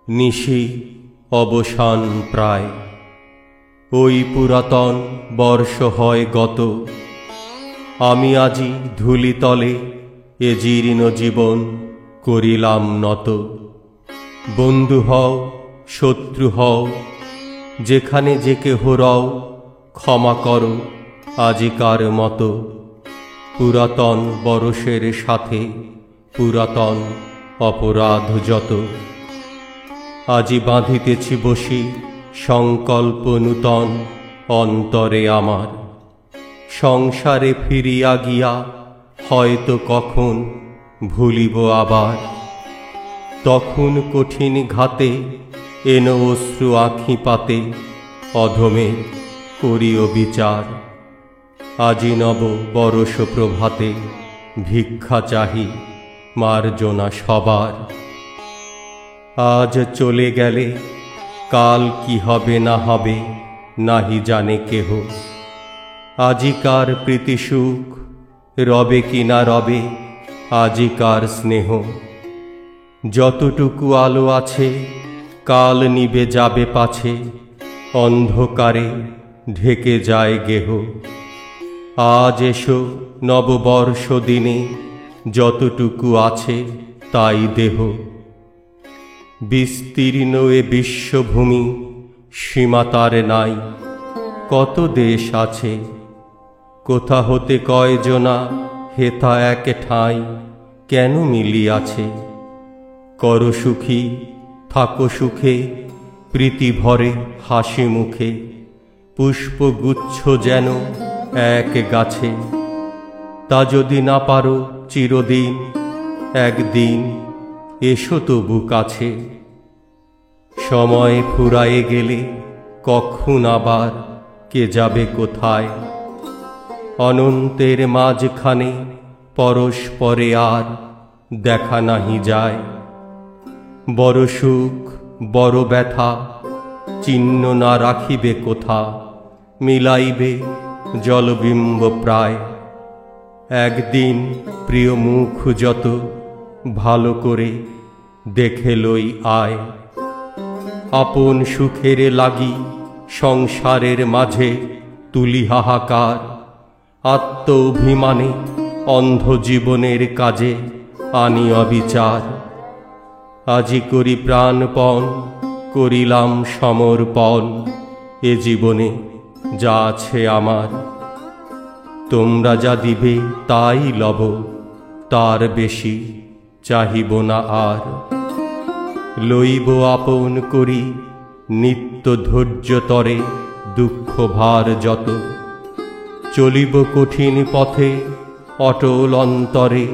নিশি অবসান প্রায়, ওই পুরাতন বর্ষ হয় গত। আমি আজি ধূলিতলে এ জীর্ণ জীবন করিলাম নত। বন্ধু হও শত্রু হও, যেখানে যে কেহ রও, ক্ষমা করো আজিকার মতো। পুরাতন বরষের সাথে পুরাতন অপরাধ যত। আজি বাঁধিতেছি বসি সংকল্প নূতন অন্তরে আমার। সংসারে ফিরিয়া গিয়া হয়তো কখন ভুলিব আবার। তখন কঠিন ঘাতে এনো অশ্রু আঁখি পাতে, অধমের করিও বিচার। আজি নব বরষ প্রভাতে ভিক্ষা চাহি মার্জনা সবার। আজ চলে গেলে কাল কি হবে না হবে নাহি জানে কেহ। আজিকার প্রীতি সুখ রবে কি না রবে আজিকার স্নেহ। যতটুকু আলো আছে কাল নিবে যাবে পাছে, অন্ধকারে ঢেকে যায় গেহ। আজ এসো নববর্ষ দিনে যতটুকু আছে তাই দেহ। বিস্তীর্ণ এ বিশ্বভূমি সীমা তার নাই, কত দেশ আছে। কোথা হতে কয়জনা হেথা এক ঠাঁই কেন মিলিয়াছে। কর সুখী থাকো সুখে প্রীতি ভরে হাসি মুখে, পুষ্পগুচ্ছ যেন এক গাছে। তা যদি না পারো চিরদিন, একদিন এসো তবু কাছে। সময় ফুরায়ে গেলে কখন আবার কে যাবে কোথায়। অনন্তের মাঝখানে পরস্পরে আর দেখা নাহি যায়। বড় সুখ বড় ব্যথা চিহ্ন না রাখিবে কোথা, মিলাইবে জলবিম্ব প্রায়। একদিন প্রিয় মুখ যত ভালো করে দেখে লই আয়। আপন সুখের লাগি সংসারের মাঝে তুলি হাহাকার। আত্ম অভিমানে অন্ধ জীবনের কাজে আনি অবিচার। আজি করি প্রাণপণ করিলাম সমর্পণ, এ জীবনে যা আছে আমার। তোমরা যা দিবে তাই লব, তার বেশি চাহিব না আর। লইব আপন করি নিত্য ধৈর্য তরে দুঃখ ভার যত। চলিব কঠিন পথে অটল অন্তরে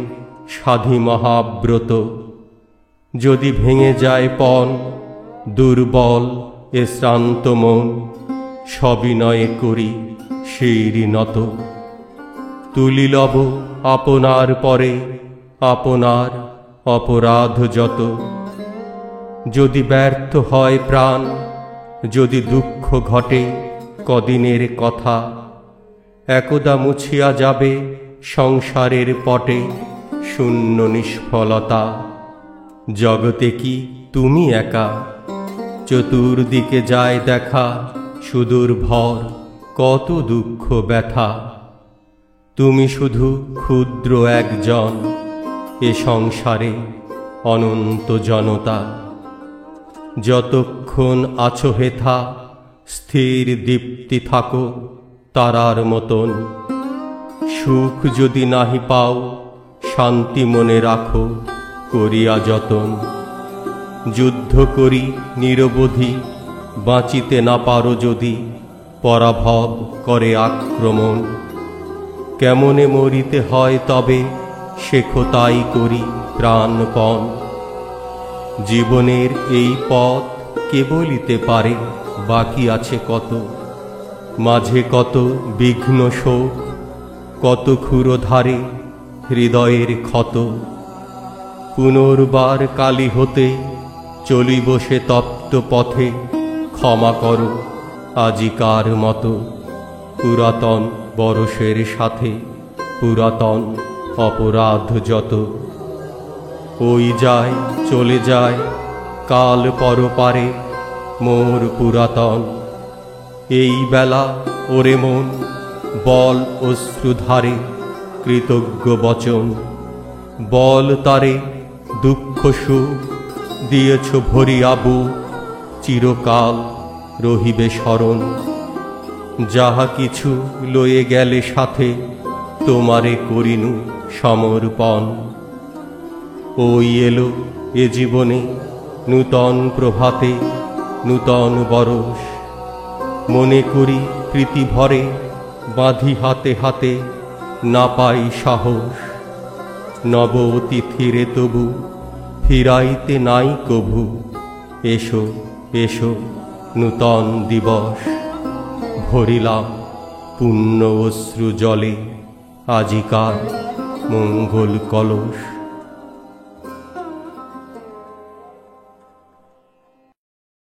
সাধি মহাব্রত। যদি ভেঙে যায় পণ দুর্বল এ শ্রান্ত মন, সবিনয়ে করি শিরি নত। তুলি লব আপনার পরে আপনার অপরাধ যত। যদি ব্যর্থ হয় প্রাণ, যদি দুঃখ ঘটে কদিনের কথা, একদা মুছিয়া যাবে সংসারের পটে শূন্য নিষ্ফলতা। জগতে কি তুমি একা, চতুর্দিকে যায় দেখা সুদূর ভর কত দুঃখ ব্যথা। তুমি শুধু ক্ষুদ্র একজন এ সংসারে অনন্ত জনতা। যতক্ষণ আছো হেথা স্থির দীপ্তি থাকো তারার মতন। সুখ যদি নাহি পাও শান্তি মনে রাখো করিয়া যতন। যুদ্ধ করি নিরবধি বাঁচিতে না পারো যদি, পরাভব করে আক্রমণ। কেমনে মরিতে হয় তবে শেখো তাই করি প্রাণপণ। জীবনের এই পথ কে বলিতে পারে বাকি আছে কত। মাঝে কত বিঘ্ন শোক, কত ক্ষুরধারে হৃদয়ের ক্ষত। পুনর্বার কালী হতে চলিব সে তপ্ত পথে, ক্ষমা করো আজিকার মতো। পুরাতন বরষের সাথে পুরাতন অপরাধ যত। ওই যায় চলে যায় কাল পরপারে মোর পুরাতন। এই বেলা ওরে মন বল অশ্রুধারে কৃতজ্ঞ বচন, বল তারে দুঃখ সুখ দিয়েছ ভরিয়া বুক, চিরকাল রহিবে স্মরণ। যাহা কিছু লয়ে গেলে সাথে তোমারে করিনু সমর্পণ। ওই এলো এ জীবনে নূতন প্রভাতে নূতন বরষ, মনে করি প্রীতি ভরে বাঁধি হাতে হাতে না পাই সাহস। নব অতিথিরে তবু ফিরাইতে নাই কভু, এসো এসো নূতন দিবস। ভরিলাম পুণ্য অশ্রু জলে আজিকার মঙ্গল কলস।